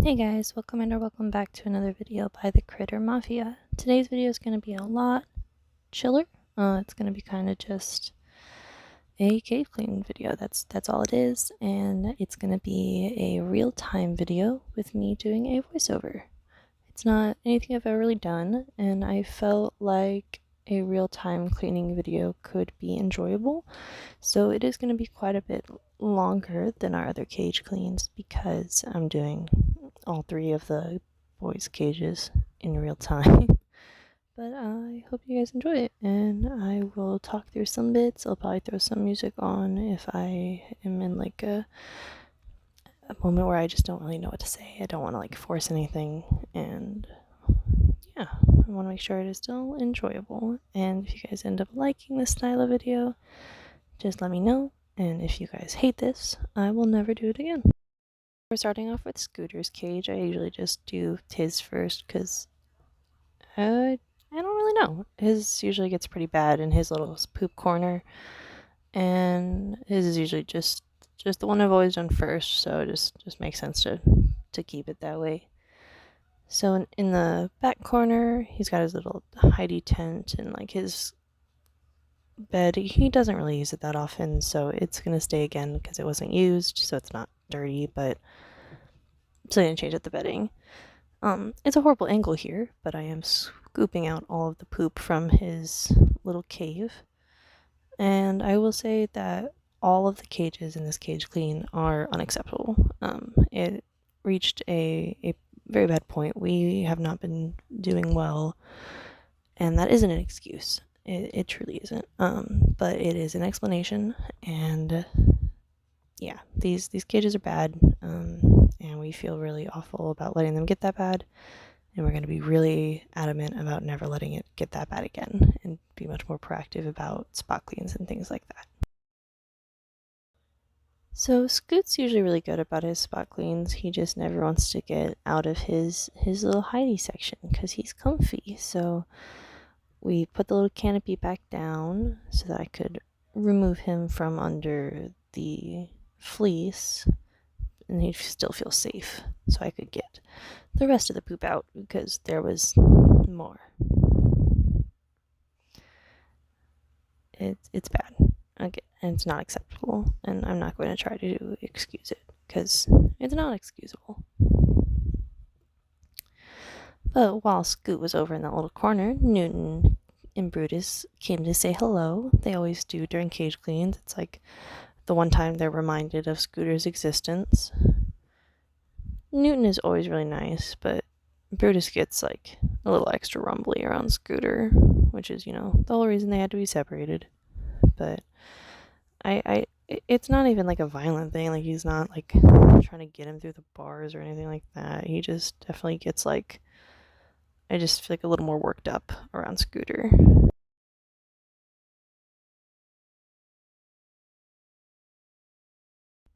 Hey guys, welcome or welcome back to another video by the Critter Mafia. Today's video is going to be a lot chiller. It's going to be kind of just a cave clean video. That's all it is, and it's going to be a real-time video with me doing a voiceover. It's not anything I've ever really done, and I felt like a real-time cleaning video could be enjoyable, so it is going to be quite a bit longer than our other cage cleans because I'm doing all three of the boys' cages in real time. But I hope you guys enjoy it, and I will talk through some bits. I'll probably throw some music on if I am in like a moment where I just don't really know what to say. I don't want to like force anything, and yeah, I want to make sure it is still enjoyable. And if you guys end up liking this style of video, just let me know. And if you guys hate this, I will never do it again. We're starting off with Scooter's cage. I usually just do his first because I don't really know. His usually gets pretty bad in his little poop corner, and his is usually just the one I've always done first, so it just makes sense to keep it that way. So in the back corner, he's got his little hidey tent and like his bed. He doesn't really use it that often, so it's gonna stay again because it wasn't used, so it's not dirty, but so I didn't change up the bedding. It's a horrible angle here, but I am scooping out all of the poop from his little cave. And I will say that all of the cages in this cage clean are unacceptable. It reached a very bad point. We have not been doing well, and that isn't an excuse. It truly isn't. But it is an explanation, and yeah, these cages are bad, and we feel really awful about letting them get that bad, and we're going to be really adamant about never letting it get that bad again, and be much more proactive about spot cleans and things like that. So Scoot's usually really good about his spot cleans. He just never wants to get out of his little hidey section because he's comfy. So we put the little canopy back down so that I could remove him from under the fleece and he'd still feel safe, so I could get the rest of the poop out because there was more. It's bad. Okay, and it's not acceptable, and I'm not going to try to excuse it because it's not excusable. But while Scoot was over in that little corner, Newton and Brutus came to say hello. They always do during cage cleans. It's like the one time they're reminded of Scooter's existence. Newton is always really nice, but Brutus gets like a little extra rumbly around Scooter, which is, you know, the whole reason they had to be separated. But it's not even like a violent thing. Like, he's not like trying to get him through the bars or anything like that. He just definitely gets like, I just feel like a little more worked up around Scooter.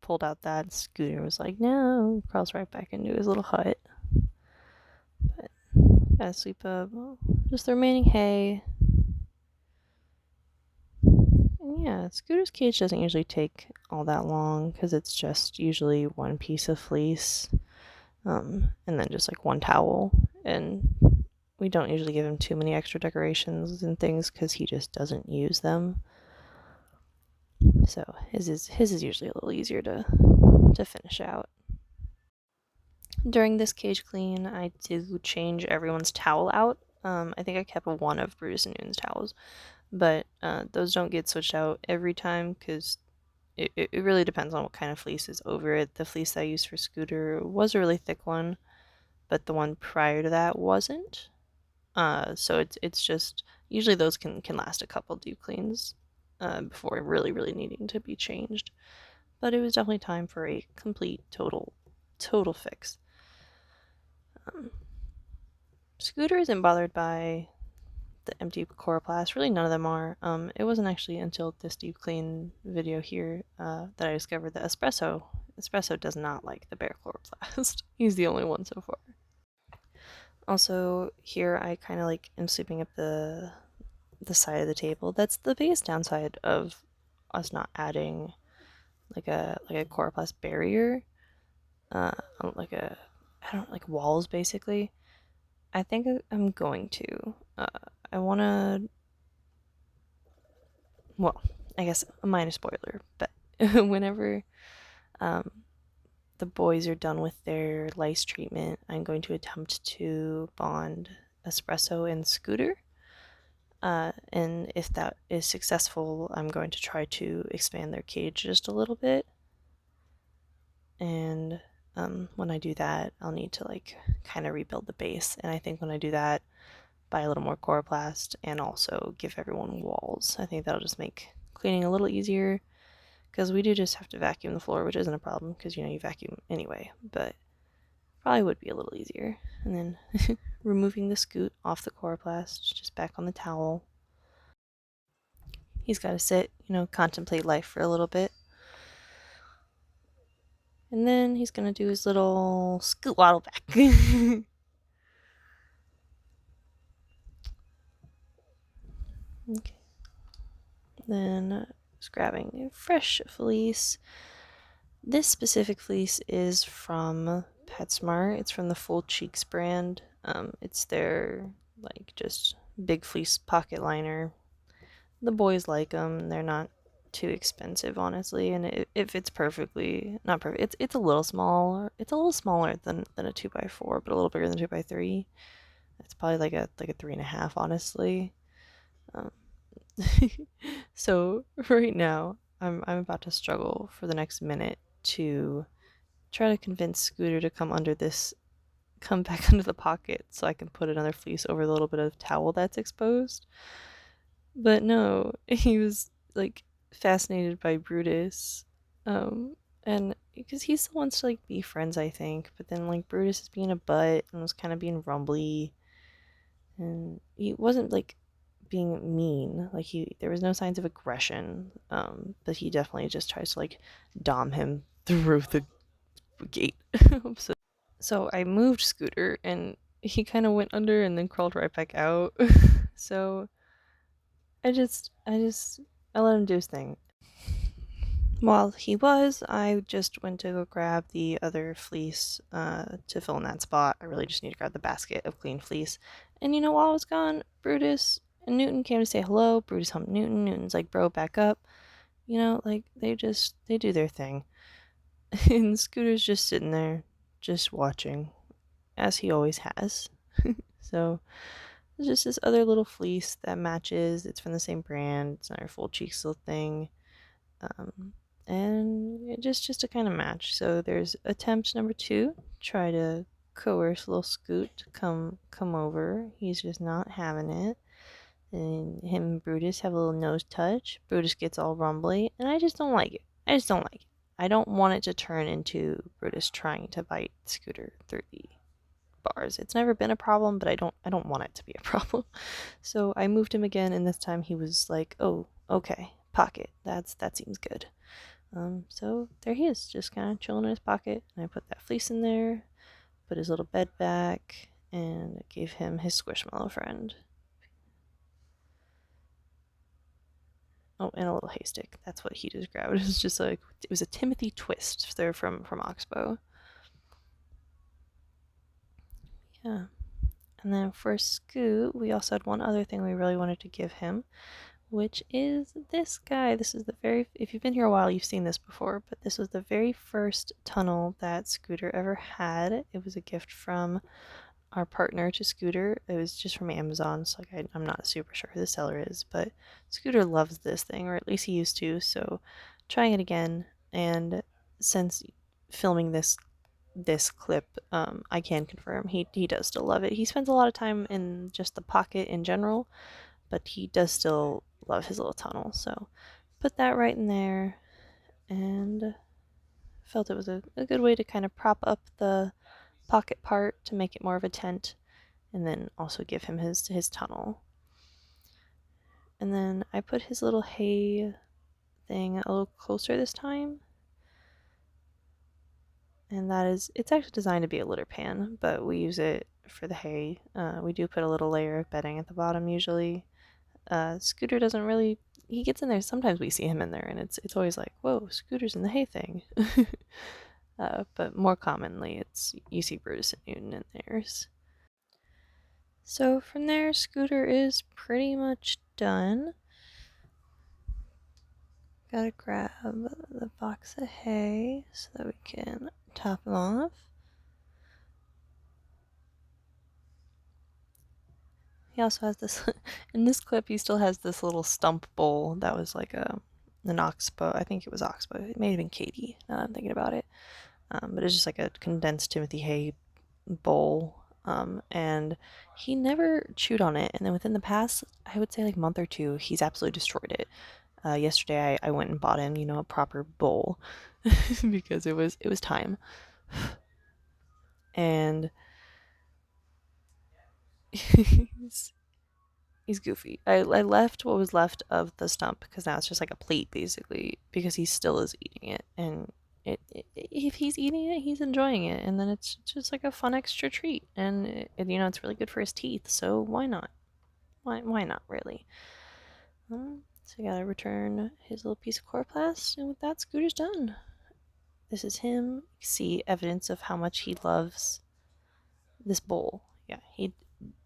Pulled out that, Scooter was like, no, crawls right back into his little hut. But gotta sweep up just the remaining hay. And yeah, Scooter's cage doesn't usually take all that long because it's just usually one piece of fleece, and then just like one towel. And we don't usually give him too many extra decorations and things because he just doesn't use them. So his is usually a little easier to finish out. During this cage clean, I do change everyone's towel out. I think I kept one of Brutus and Newton's towels, but those don't get switched out every time because it really depends on what kind of fleece is over it. The fleece that I used for Scooter was a really thick one, but the one prior to that wasn't. So it's just usually those can last a couple deep cleans before really needing to be changed. But it was definitely time for a complete total fix. Scooter isn't bothered by the empty coroplast. Really, none of them are. It wasn't actually until this deep clean video here that I discovered that Espresso does not like the bare chloroplast. He's the only one so far. Also, here I kind of like am sweeping up the side of the table. That's the biggest downside of us not adding like a coroplast barrier. Like a, I like walls basically. I think I'm going to. I want to. Well, I guess a minor spoiler, but whenever um, the boys are done with their lice treatment, I'm going to attempt to bond Espresso and Scooter. And if that is successful, I'm going to try to expand their cage just a little bit. And when I do that, I'll need to like kind of rebuild the base. And I think when I do that, buy a little more Coroplast and also give everyone walls. I think that'll just make cleaning a little easier, because we do just have to vacuum the floor, which isn't a problem because you vacuum anyway, but probably would be a little easier. And then removing the scoot off the Coroplast, just back on the towel. He's got to sit, contemplate life for a little bit. And then he's going to do his little scoot waddle back. Okay. Then just grabbing a fresh fleece. This specific fleece is from PetSmart. It's from the Full Cheeks brand. It's their like just big fleece pocket liner. The boys like them. They're not too expensive, honestly, and it fits perfectly. Not perfect. It's a little small. It's a little smaller than a 2x4, but a little bigger than 2x3. It's probably like a 3.5, honestly. So right now, I'm about to struggle for the next minute to try to convince Scooter to come back under the pocket so I can put another fleece over the little bit of towel that's exposed. But no, he was like fascinated by Brutus. And because he still wants to like be friends, I think, but then like Brutus is being a butt and was kind of being rumbly, and he wasn't like being mean. Like there was no signs of aggression. But he definitely just tries to like dom him through the gate. So I moved Scooter and he kind of went under and then crawled right back out. So I let him do his thing. While I just went to go grab the other fleece to fill in that spot. I really just need to grab the basket of clean fleece. And while I was gone, Brutus and Newton came to say hello. Brutus humped Newton. Newton's like, bro, back up. Like they do their thing. And Scooter's just sitting there, just watching, as he always has. So there's just this other little fleece that matches. It's from the same brand. It's not our Full Cheeks little thing. And it just to kind of match. So there's attempt number 2. Try to coerce little Scoot to come over. He's just not having it. And him and Brutus have a little nose touch. Brutus gets all rumbly, and I just don't like it. I don't want it to turn into Brutus trying to bite Scooter through the bars. It's never been a problem, but I don't want it to be a problem. So I moved him again, and this time he was like, oh, okay, pocket. That seems good. So there he is, just kind of chilling in his pocket. And I put that fleece in there, put his little bed back, and gave him his Squishmallow friend. Oh, and a little haystick. That's what he just grabbed. It was just like, it was a Timothy twist. They're from Oxbow. Yeah. And then for Scoot, we also had one other thing we really wanted to give him, which is this guy. This is if you've been here a while, you've seen this before, but this was the very first tunnel that Scooter ever had. It was a gift from our partner to Scooter. It was just from Amazon, so like I'm not super sure who the seller is, but Scooter loves this thing, or at least he used to, so trying it again. And since filming this clip, I can confirm he does still love it. He spends a lot of time in just the pocket in general, but he does still love his little tunnel. So put that right in there, and felt it was a good way to kind of prop up the pocket part to make it more of a tent, and then also give him his tunnel. And then I put his little hay thing a little closer this time, and it's actually designed to be a litter pan, but we use it for the hay. We do put a little layer of bedding at the bottom usually. Scooter doesn't really, he gets in there, sometimes we see him in there, and it's always like, whoa, Scooter's in the hay thing. but more commonly you see Brutus and Newton in theirs. So from there, Scooter is pretty much done. Gotta grab the box of hay so that we can top him off. He also has this, in this clip, he still has this little stump bowl that was like an oxbow. I think it was oxbow. It may have been Katie, now that I'm thinking about it. But it's just like a condensed Timothy hay bowl. And he never chewed on it. And then within the past, I would say like month or two, he's absolutely destroyed it. Yesterday I went and bought him, you know, a proper bowl because it was time. And he's goofy. I left what was left of the stump because now it's just like a plate basically because he still is eating it, and if he's eating it, he's enjoying it, and then it's just like a fun extra treat, and you know, it's really good for his teeth, so why not? Why not really? So I gotta return his little piece of chloroplast, and with that, Scooter's done. This is him. You see evidence of how much he loves this bowl. Yeah, he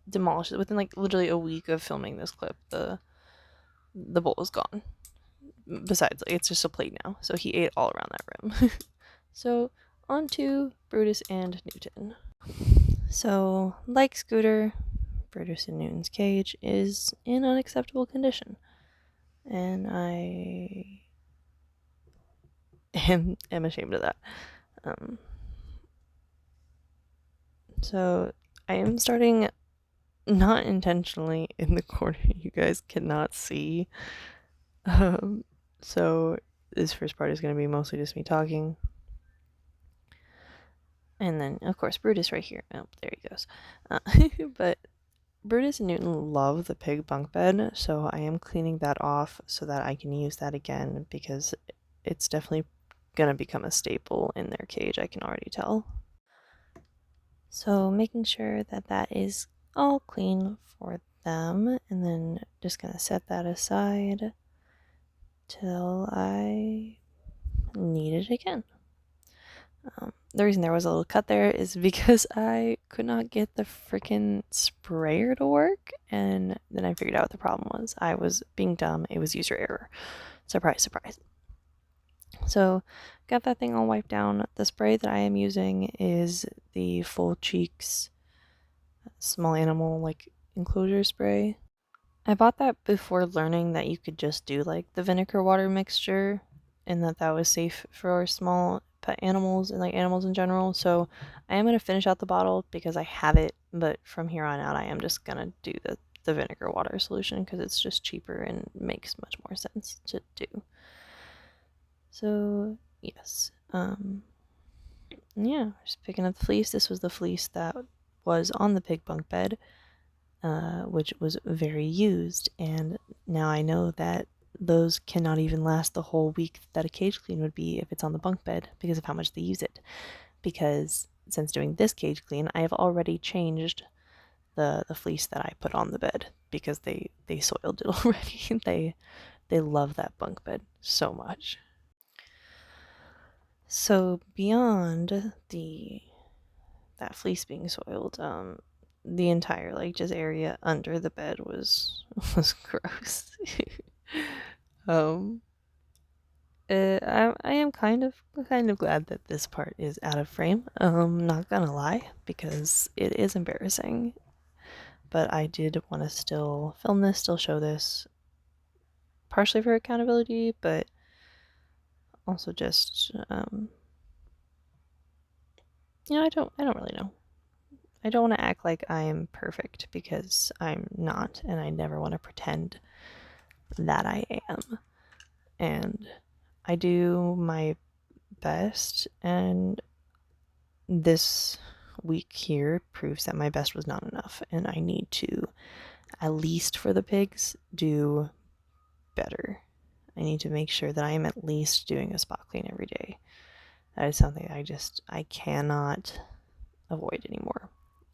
demolished it within like literally a week of filming this clip. The bowl is gone. Besides, like, it's just a plate now, so he ate all around that room. So on to Brutus and Newton. So like Scooter, Brutus and Newton's cage is in unacceptable condition, and I am ashamed of that. So I am starting, not intentionally, in the corner you guys cannot see. So this first part is going to be mostly just me talking. And then, of course, Brutus right here. Oh, there he goes. But Brutus and Newton love the pig bunk bed, so I am cleaning that off so that I can use that again because it's definitely going to become a staple in their cage, I can already tell. So making sure that that is all clean for them, and then just going to set that aside till I need it again. The reason there was a little cut there is because I could not get the freaking sprayer to work, and then I figured out what the problem was. I was being dumb. It was user error. Surprise, surprise. So, got that thing all wiped down. The spray that I am using is the Full Cheeks small animal like enclosure spray. I bought that before learning that you could just do like the vinegar water mixture and that was safe for small pet animals and like animals in general. So I am going to finish out the bottle because I have it, but from here on out I am just going to do the vinegar water solution because it's just cheaper and makes much more sense to do. So yes, yeah, just picking up the fleece. This was the fleece that was on the pig bunk bed, which was very used, and now I know that those cannot even last the whole week that a cage clean would be if it's on the bunk bed because of how much they use it. Because since doing this cage clean, I have already changed the fleece that I put on the bed because they soiled it already. They love that bunk bed so much. So beyond that fleece being soiled, the entire like just area under the bed was gross. I am kind of glad that this part is out of frame. Not gonna lie, because it is embarrassing. But I did want to still film this, still show this, partially for accountability, but also just you know, I don't really know. I don't want to act like I am perfect because I'm not, and I never want to pretend that I am. And I do my best, and this week here proves that my best was not enough, and I need to, at least for the pigs, do better. I need to make sure that I am at least doing a spot clean every day. That is something I cannot avoid anymore.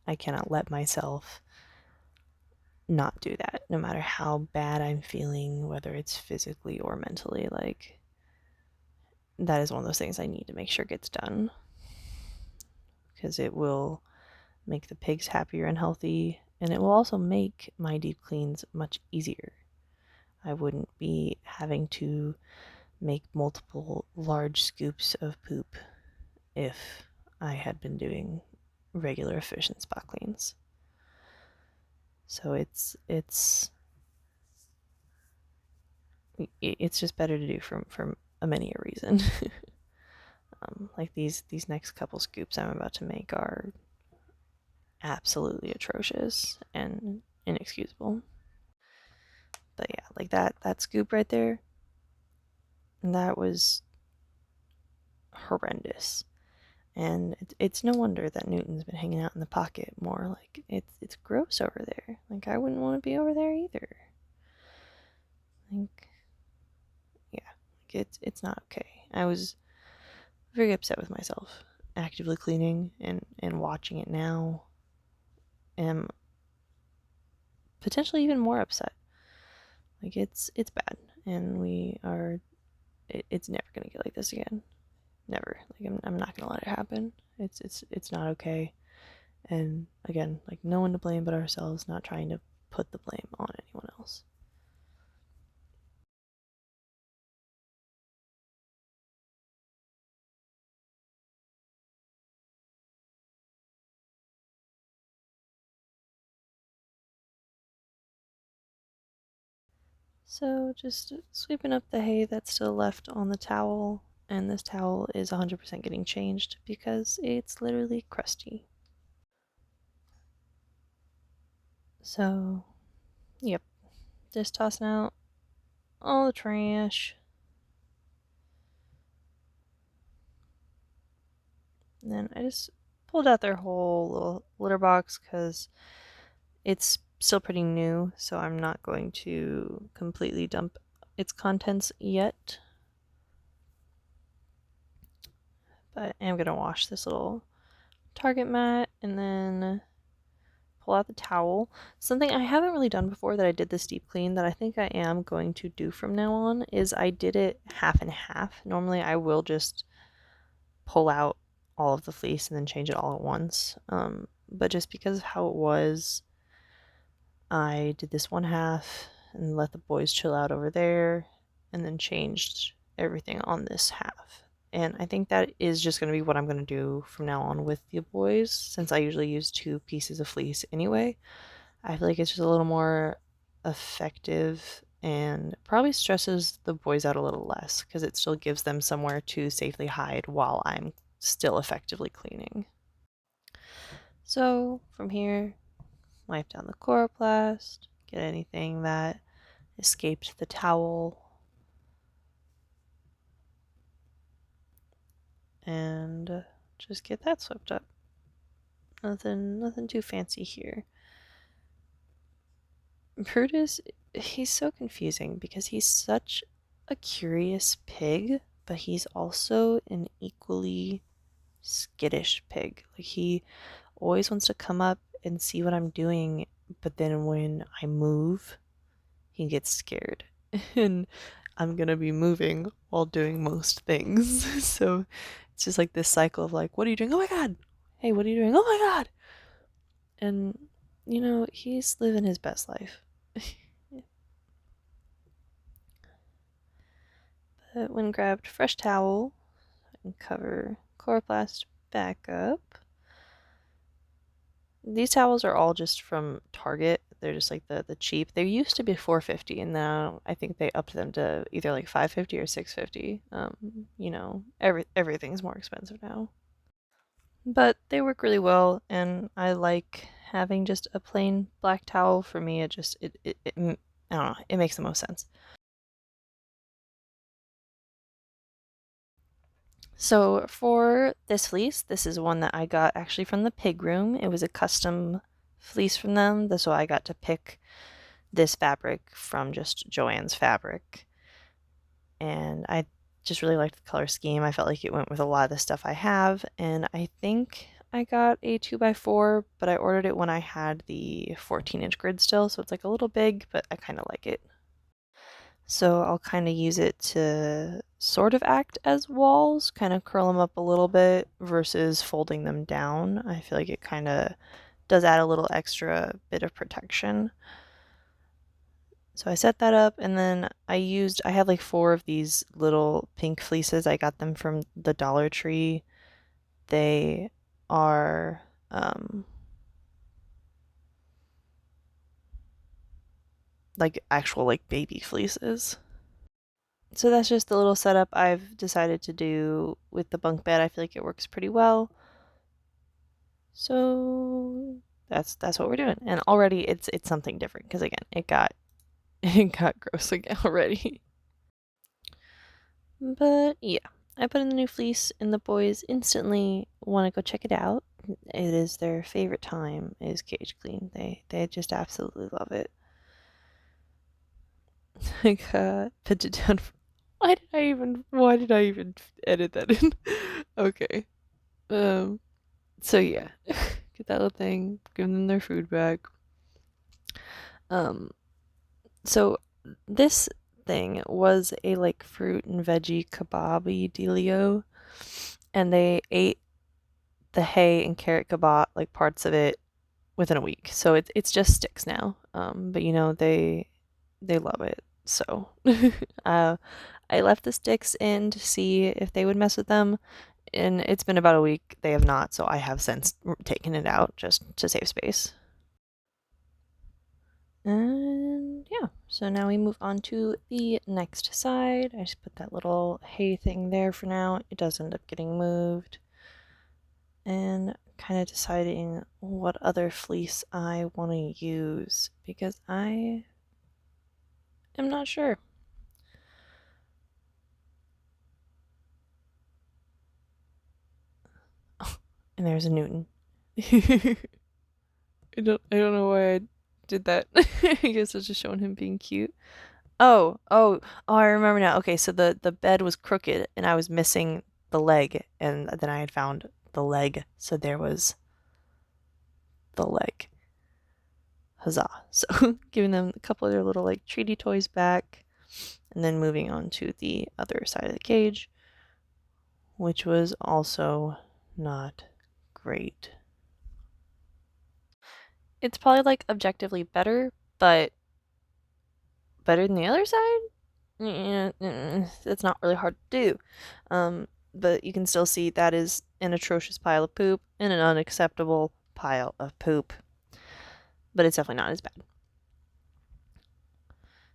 I cannot let myself not do that, no matter how bad I'm feeling, whether it's physically or mentally. Like, that is one of those things I need to make sure gets done. because it will make the pigs happier and healthy, and it will also make my deep cleans much easier. I wouldn't be having to make multiple large scoops of poop if I had been doing regular efficient spot cleans. So it's just better to do for a many a reason. Like these next couple scoops I'm about to make are absolutely atrocious and inexcusable. But yeah, like that scoop right there, that was horrendous. And it's no wonder that Newton's been hanging out in the pocket more. Like it's gross over there. Like I wouldn't want to be over there either. Like yeah, like it's not okay. I was very upset with myself actively cleaning and watching it now. Am potentially even more upset. Like it's bad, and it's never gonna get like this again. Never. Like I'm not gonna let it happen. It's not okay. And again, like no one to blame but ourselves, not trying to put the blame on anyone else. So just sweeping up the hay that's still left on the towel, and this towel is 100% getting changed because it's literally crusty. So, yep, just tossing out all the trash. And then I just pulled out their whole little litter box because it's still pretty new, so I'm not going to completely dump its contents yet. But I am going to wash this little Target mat and then pull out the towel. Something I haven't really done before that I did this deep clean that I think I am going to do from now on is I did it half and half. Normally I will just pull out all of the fleece and then change it all at once. But just because of how it was, I did this one half and let the boys chill out over there and then changed everything on this half. And I think that is just going to be what I'm going to do from now on with the boys, since I usually use 2 pieces of fleece anyway. I feel like it's just a little more effective and probably stresses the boys out a little less because it still gives them somewhere to safely hide while I'm still effectively cleaning. So from here, wipe down the chloroplast, get anything that escaped the towel, and just get that swept up. Nothing too fancy here. Brutus, he's so confusing because he's such a curious pig, but he's also an equally skittish pig. Like he always wants to come up and see what I'm doing, but then when I move, he gets scared. And I'm gonna be moving while doing most things. So it's just like this cycle of like, what are you doing? Oh my god! Hey, what are you doing? Oh my god! And you know, he's living his best life. But when grabbed fresh towel and cover chloroplast back up. These towels are all just from Target. They're just like the cheap. They used to be $4.50, and now I think they upped them to either like $5.50 or $6.50. You know, everything's more expensive now. But they work really well, and I like having just a plain black towel. For me, it just I don't know, it makes the most sense. So for this fleece, this is one that I got actually from the pig room. It was a custom fleece from them, so I got to pick this fabric from just Joann's Fabric. And I just really liked the color scheme. I felt like it went with a lot of the stuff I have, and I think I got a 2x4, but I ordered it when I had the 14-inch grid still, so it's like a little big, but I kind of like it. So I'll kind of use it to sort of act as walls, kind of curl them up a little bit versus folding them down. I feel like it kind of does add a little extra bit of protection. So I set that up, and then I have like 4 of these little pink fleeces. I got them from the Dollar Tree. They are like actual like baby fleeces. So that's just the little setup I've decided to do with the bunk bed. I feel like it works pretty well. So that's what we're doing. And already it's something different because again, it got gross again already. But yeah, I put in the new fleece and the boys instantly want to go check it out. It is their favorite time is cage clean. They just absolutely love it. Like put it down. Why did I even edit that in? Okay. So yeah. Get that little thing, give them their food back. So this thing was a like fruit and veggie kebab-y dealio, and they ate the hay and carrot kebab, like parts of it, within a week. So it's just sticks now. But you know they love it. So I left the sticks in to see if they would mess with them, and it's been about a week. They have not, so I have since taken it out just to save space. And yeah, so now we move on to the next side. I just put that little hay thing there for now. It does end up getting moved. And kind of deciding what other fleece I want to use because I am not sure. Oh, and there's a Newton. I don't know why I did that. I guess I was just showing him being cute. Oh, I remember now. Okay, so the bed was crooked and I was missing the leg, and then I had found the leg, so there was the leg. Huzzah. So giving them a couple of their little like treaty toys back, and then moving on to the other side of the cage, which was also not great. It's probably like objectively better, but better than the other side? It's not really hard to do. But you can still see that is an atrocious pile of poop and an unacceptable pile of poop. But it's definitely not as bad.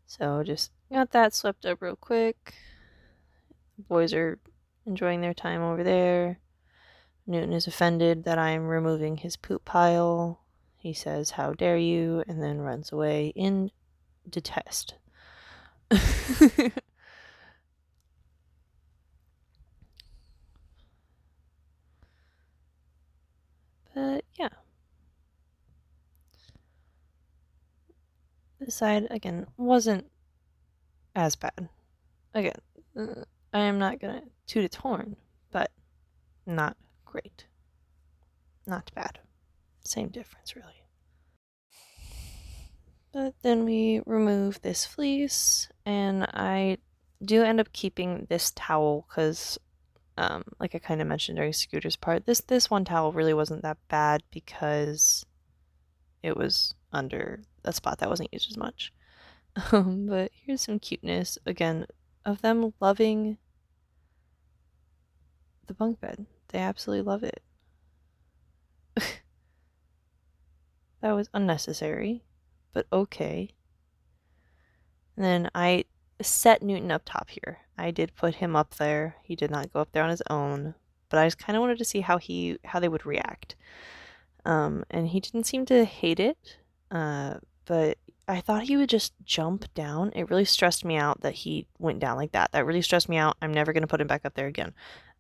So just got that swept up real quick. The boys are enjoying their time over there. Newton is offended that I'm removing his poop pile. He says, "How dare you?" and then runs away in detest. But yeah. This side, again, wasn't as bad. Again, I am not gonna toot its horn, but not great. Not bad. Same difference, really. But then we remove this fleece, and I do end up keeping this towel because, like I kind of mentioned during Scooter's part, this one towel really wasn't that bad because it was under a spot that wasn't used as much. But here's some cuteness again of them loving the bunk bed. They absolutely love it. That was unnecessary, but okay. And then I set Newton up top here. I did put him up there. He did not go up there on his own, but I just kind of wanted to see how they would react. And he didn't seem to hate it, but I thought he would just jump down. It really stressed me out that he went down like that. That really stressed me out. I'm never going to put him back up there again,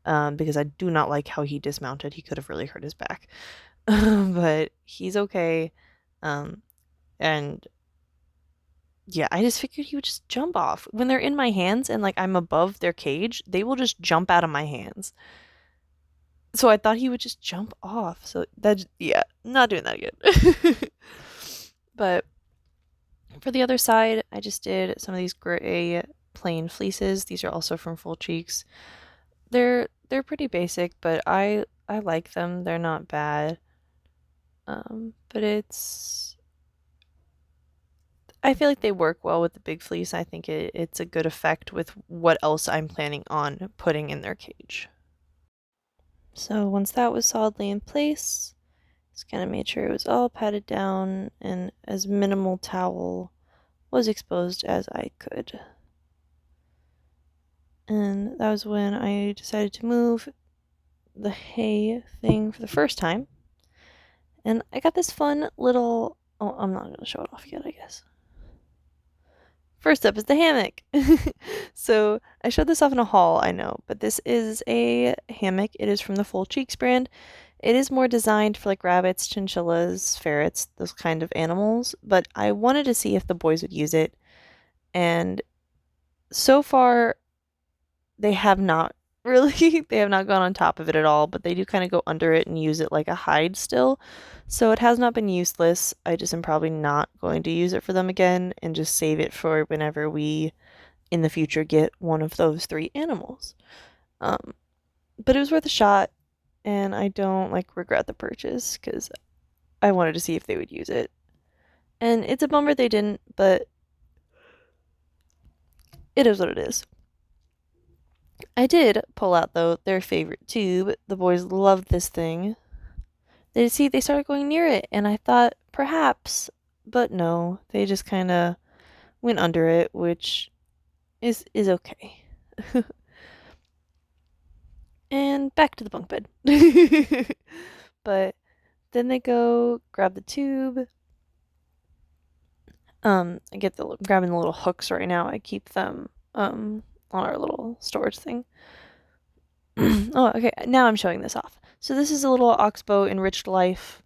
because I do not like how he dismounted. He could have really hurt his back. But he's okay. And yeah, I just figured he would just jump off. When they're in my hands and like I'm above their cage, they will just jump out of my hands. So I thought he would just jump off. So that, yeah, not doing that again. But for the other side, I just did some of these gray plain fleeces. These are also from Full Cheeks. They're pretty basic, but I like them. They're not bad. But I feel like they work well with the big fleece. I think it's a good effect with what else I'm planning on putting in their cage. So once that was solidly in place, just kind of made sure it was all patted down and as minimal towel was exposed as I could. And that was when I decided to move the hay thing for the first time. And I got this fun little, oh, I'm not going to show it off yet, I guess. First up is the hammock. So I showed this off in a haul, I know, but this is a hammock. It is from the Full Cheeks brand. It is more designed for like rabbits, chinchillas, ferrets, those kind of animals, but I wanted to see if the boys would use it. And so far, they have not really, they have not gone on top of it at all, but they do kind of go under it and use it like a hide still. So it has not been useless. I just am probably not going to use it for them again and just save it for whenever we in the future get one of those 3 animals. But it was worth a shot, and I don't like regret the purchase because I wanted to see if they would use it. And it's a bummer they didn't, but it is what it is. I did pull out, though, their favorite tube. The boys loved this thing. They started going near it, and I thought perhaps, but no, they just kind of went under it, which is okay. And back to the bunk bed. But then they go grab the tube. I get grabbing the little hooks right now. I keep them on our little storage thing. Oh, okay. Now I'm showing this off. So this is a little Oxbow Enriched Life,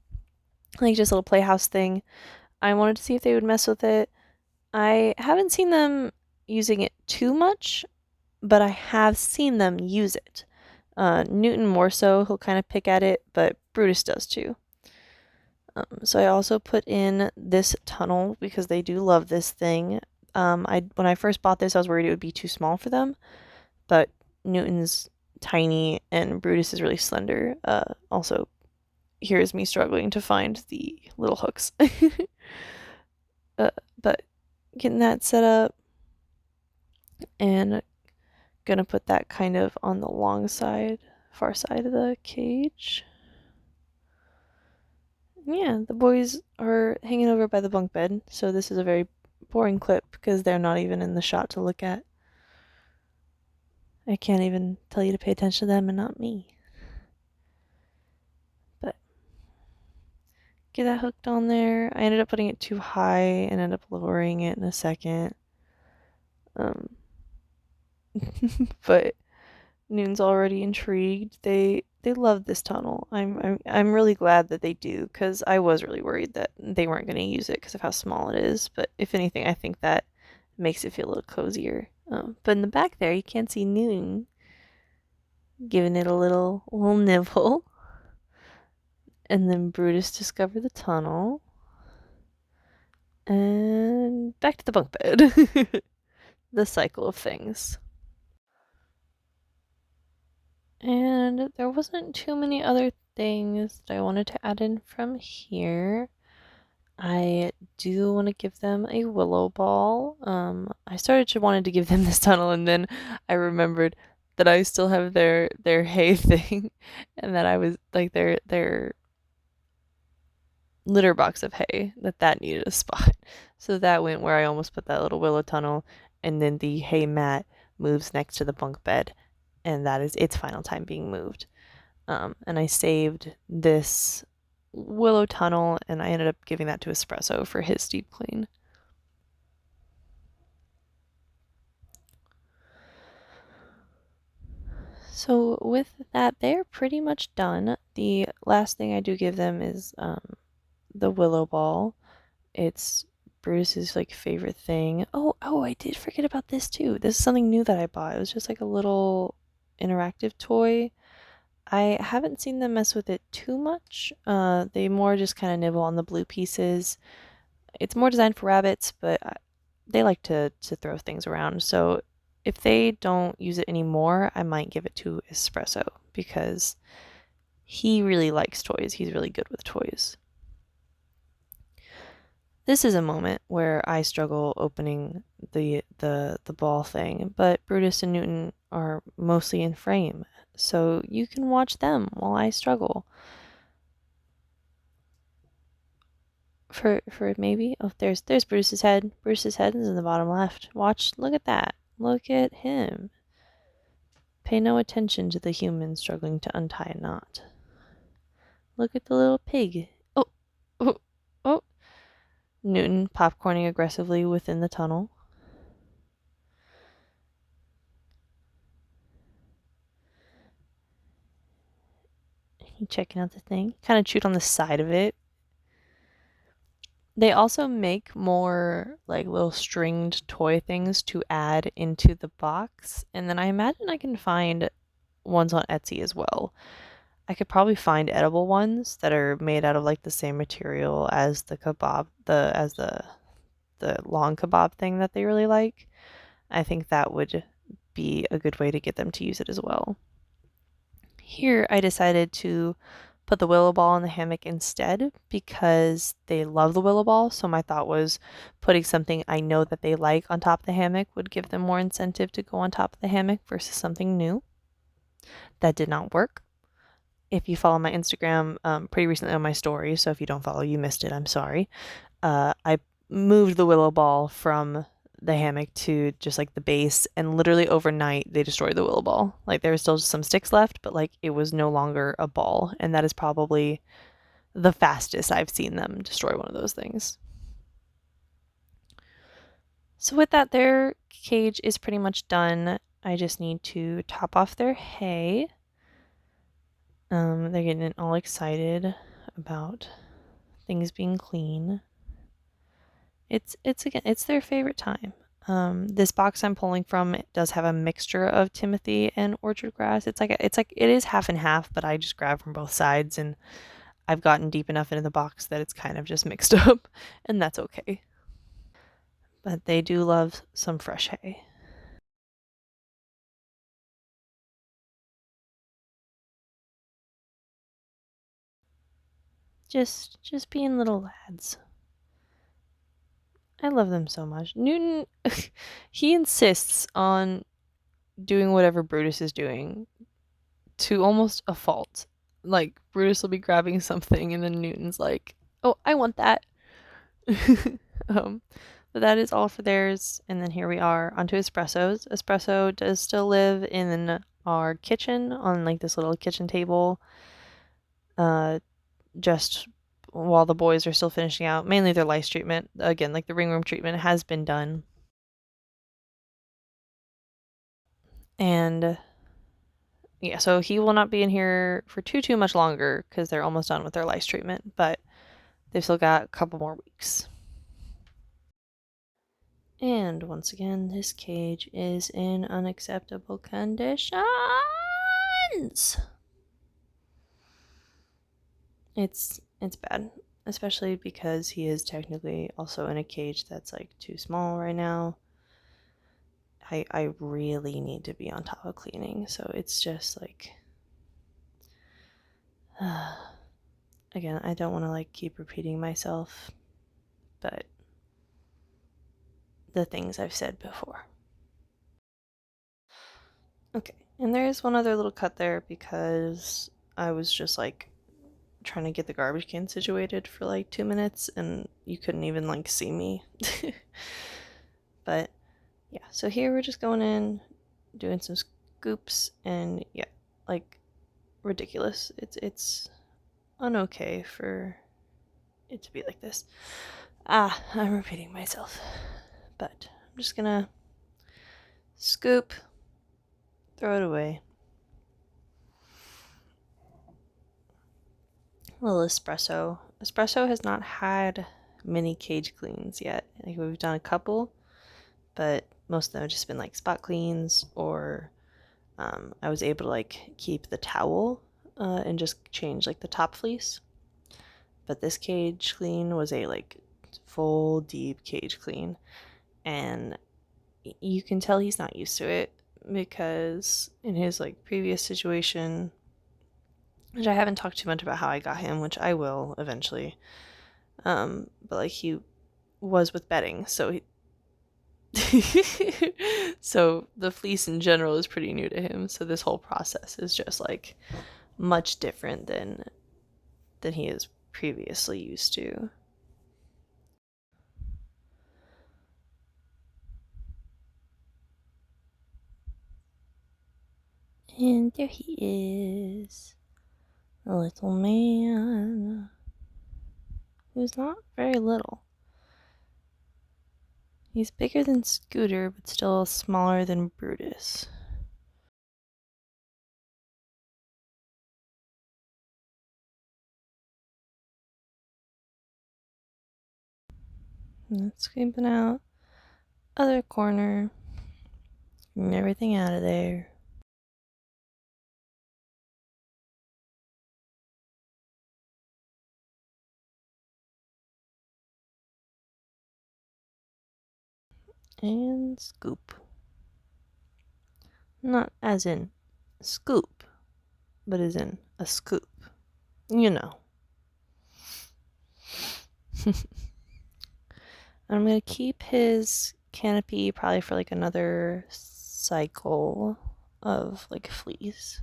like just a little playhouse thing. I wanted to see if they would mess with it. I haven't seen them using it too much, but I have seen them use it. Newton more so, he'll kind of pick at it, but Brutus does too. So I also put in this tunnel because they do love this thing. When I first bought this, I was worried it would be too small for them, but Newton's tiny and Brutus is really slender. Also, here's me struggling to find the little hooks. But getting that set up and gonna put that kind of on the long side, far side of the cage. Yeah, the boys are hanging over by the bunk bed, so this is a very boring clip because they're not even in the shot to look at. I can't even tell you to pay attention to them and not me. But get that hooked on there. I ended up putting it too high and ended up lowering it in a second. But Newton's already intrigued. They love this tunnel. I'm really glad that they do, because I was really worried that they weren't going to use it because of how small it is. But if anything, I think that makes it feel a little cozier. But in the back there, you can't see Newton giving it a little nibble. And then Brutus discovered the tunnel. And back to the bunk bed. The cycle of things. And there wasn't too many other things that I wanted to add in from here. I do want to give them a willow ball. I started to wanted to give them this tunnel, and then I remembered that I still have their hay thing, and that I was like their litter box of hay, that needed a spot. So that went where I almost put that little willow tunnel, and then the hay mat moves next to the bunk bed, and that is its final time being moved. And I saved this willow tunnel, and I ended up giving that to Espresso for his deep clean. So with that, they're pretty much done. The last thing I do give them is the willow ball. It's Brutus's like favorite thing. Oh, I did forget about this too. This is something new that I bought. It was just like a little interactive toy. I haven't seen them mess with it too much. They more just kind of nibble on the blue pieces. It's more designed for rabbits, but they like to throw things around. So if they don't use it anymore, I might give it to Espresso because he really likes toys. He's really good with toys. This is a moment where I struggle opening the ball thing, but Brutus and Newton are mostly in frame, so you can watch them while I struggle. For maybe, oh, there's Brutus's head. Brutus's head is in the bottom left. Watch, look at that. Look at him. Pay no attention to the human struggling to untie a knot. Look at the little pig. Oh, oh, oh. Newton popcorning aggressively within the tunnel. He checking out the thing. Kind of chewed on the side of it. They also make more like little stringed toy things to add into the box. And then I imagine I can find ones on Etsy as well. I could probably find edible ones that are made out of like the same material as the kebab, the long kebab thing that they really like. I think that would be a good way to get them to use it as well. Here I decided to put the willow ball in the hammock instead because they love the willow ball. So my thought was putting something I know that they like on top of the hammock would give them more incentive to go on top of the hammock versus something new. That did not work. If you follow my Instagram pretty recently on my story, so if you don't follow, you missed it, I'm sorry. I moved the willow ball from the hammock to just like the base, and literally overnight they destroyed the willow ball. Like there was still some sticks left, but like it was no longer a ball, and that is probably the fastest I've seen them destroy one of those things. So with that, their cage is pretty much done. I just need to top off their hay. They're getting all excited about things being clean. It's again, it's their favorite time. This box I'm pulling from, it does have a mixture of Timothy and orchard grass. It is half and half, but I just grab from both sides, and I've gotten deep enough into the box that it's kind of just mixed up, and that's okay. But they do love some fresh hay. Just being little lads. I love them so much. Newton, he insists on doing whatever Brutus is doing to almost a fault. Like, Brutus will be grabbing something, and then Newton's like, oh, I want that. But that is all for theirs. And then here we are onto Espresso's. Espresso does still live in our kitchen on like this little kitchen table. Just while the boys are still finishing out mainly their lice treatment. Again, like the ring worm treatment has been done. And yeah, so he will not be in here for too much longer because they're almost done with their lice treatment, but they've still got a couple more weeks. And once again, this cage is in unacceptable conditions. It's bad, especially because he is technically also in a cage that's like too small right now. I really need to be on top of cleaning, so it's just like again, I don't want to like keep repeating myself, but the things I've said before. Okay, and there's one other little cut there because I was just like trying to get the garbage can situated for like 2 minutes and you couldn't even like see me. But yeah, so here we're just going in, doing some scoops, and yeah, like ridiculous. It's unokay for it to be like this. I'm repeating myself, but I'm just gonna scoop, throw it away. A little espresso. Espresso has not had many cage cleans yet. Like we've done a couple, but most of them have just been like spot cleans, or I was able to like keep the towel and just change like the top fleece. But this cage clean was a like full deep cage clean, and you can tell he's not used to it, because in his like previous situation, which I haven't talked too much about how I got him, which I will eventually, but like he was with bedding, so so the fleece in general is pretty new to him, so this whole process is just like much different than he is previously used to. And there he is, a little man who's not very little. He's bigger than Scooter, but still smaller than Brutus. And sweeping out other corner, getting everything out of there. And scoop. Not as in scoop, but as in a scoop. You know. I'm going to keep his canopy probably for like another cycle of like fleece.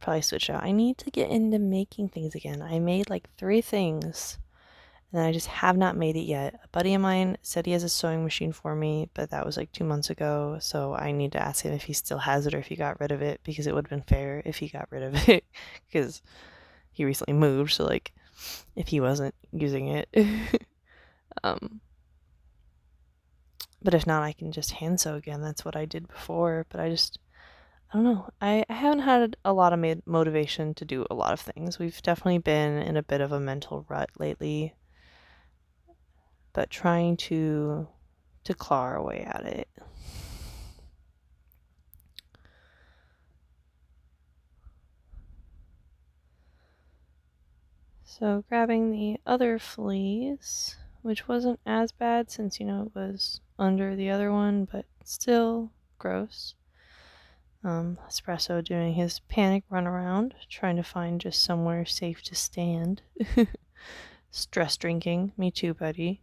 Probably switch out. I need to get into making things again. I made like 3 things and I just have not made it yet. A buddy of mine said he has a sewing machine for me, but that was like 2 months ago, so I need to ask him if he still has it or if he got rid of it, because it would have been fair if he got rid of it, because he recently moved, so like if he wasn't using it. But if not, I can just hand sew again. That's what I did before, but I don't know. I haven't had a lot of motivation to do a lot of things. We've definitely been in a bit of a mental rut lately, but trying to claw our way at it. So grabbing the other fleece, which wasn't as bad since, you know, it was under the other one, but still gross. Espresso doing his panic run around, trying to find just somewhere safe to stand. Stress drinking. Me too, buddy.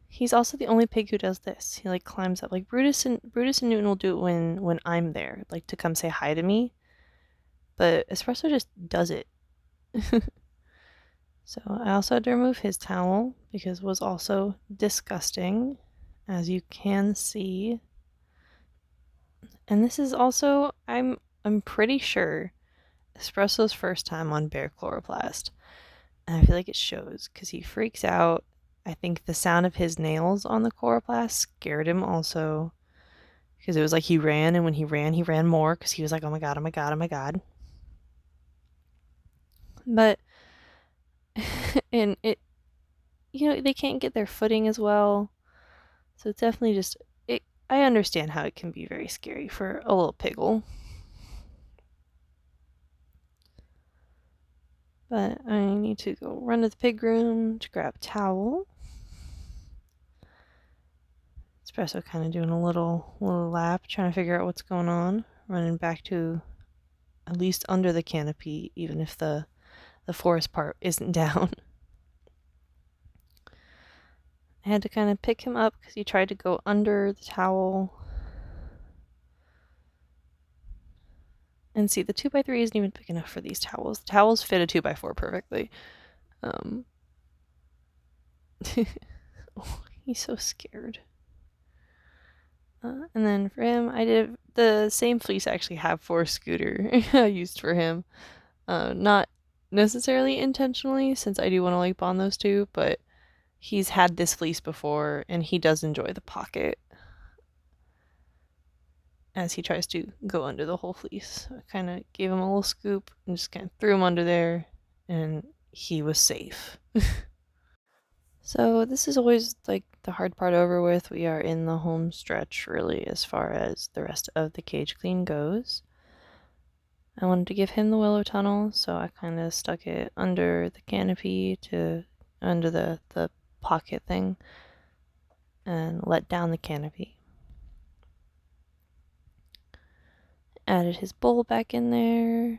He's also the only pig who does this. He like climbs up. Like Brutus and Newton will do it when I'm there, like to come say hi to me. But Espresso just does it. So I also had to remove his towel because it was also disgusting, as you can see. And this is also, I'm pretty sure, Espresso's first time on Bear Chloroplast. And I feel like it shows because he freaks out. I think the sound of his nails on the chloroplast scared him also, because it was like he ran, and when he ran more because he was like, oh my god, oh my god, oh my god. But and it, you know, they can't get their footing as well, so it's definitely just it. I understand how it can be very scary for a little piggle. But I need to go run to the pig room to grab a towel. Espresso kind of doing a little lap, trying to figure out what's going on. Running back to at least under the canopy, even if the forest part isn't down. I had to kind of pick him up because he tried to go under the towel. And see, the 2x3 isn't even big enough for these towels. The towels fit a 2x4 perfectly. Oh, he's so scared. And then for him, I did the same fleece I actually have for Scooter I used for him. Not necessarily intentionally, since I do want to like bond those two, but he's had this fleece before and he does enjoy the pocket as he tries to go under the whole fleece. So I kind of gave him a little scoop and just kind of threw him under there, and he was safe. So this is always like the hard part over with. We are in the home stretch really as far as the rest of the cage clean goes. I wanted to give him the willow tunnel, so I kind of stuck it under the canopy to under the pocket thing and let down the canopy. Added his bowl back in there.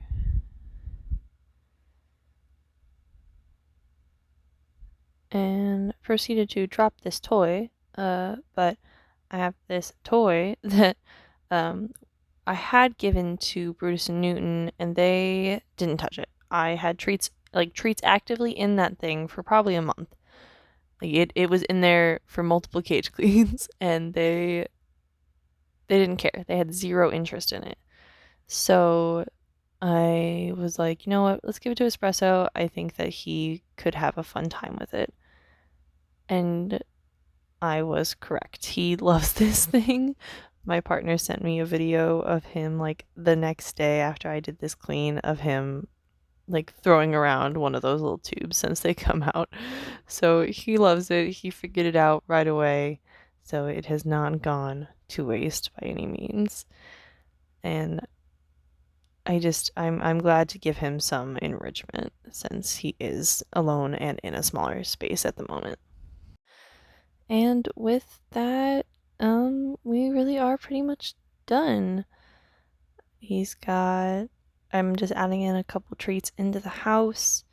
And proceeded to drop this toy, but I have this toy that I had given to Brutus and Newton, and they didn't touch it. I had treats actively in that thing for probably a month. Like it was in there for multiple cage cleans, and they didn't care. They had zero interest in it. So I was like, you know what? Let's give it to Espresso. I think that he could have a fun time with it. And I was correct. He loves this thing. My partner sent me a video of him like the next day after I did this clean of him like throwing around one of those little tubes since they come out. So he loves it. He figured it out right away. So it has not gone to waste by any means. And I'm glad to give him some enrichment since he is alone and in a smaller space at the moment. And with that, we really are pretty much done. I'm just adding in a couple treats into the house,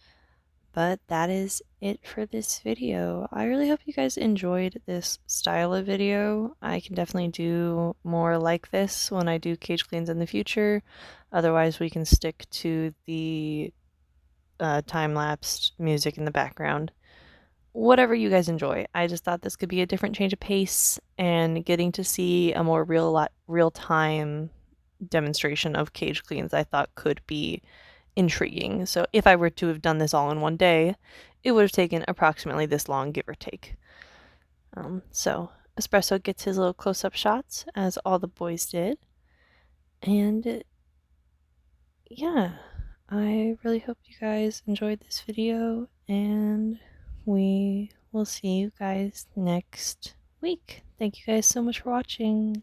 but that is it for this video. I really hope you guys enjoyed this style of video. I can definitely do more like this when I do cage cleans in the future. Otherwise, we can stick to the time-lapsed music in the background. Whatever you guys enjoy. I just thought this could be a different change of pace, and getting to see a more real-time demonstration of cage cleans I thought could be intriguing. So if I were to have done this all in one day, it would have taken approximately this long, give or take. So Espresso gets his little close-up shots, as all the boys did. And yeah, I really hope you guys enjoyed this video, and we will see you guys next week. Thank you guys so much for watching.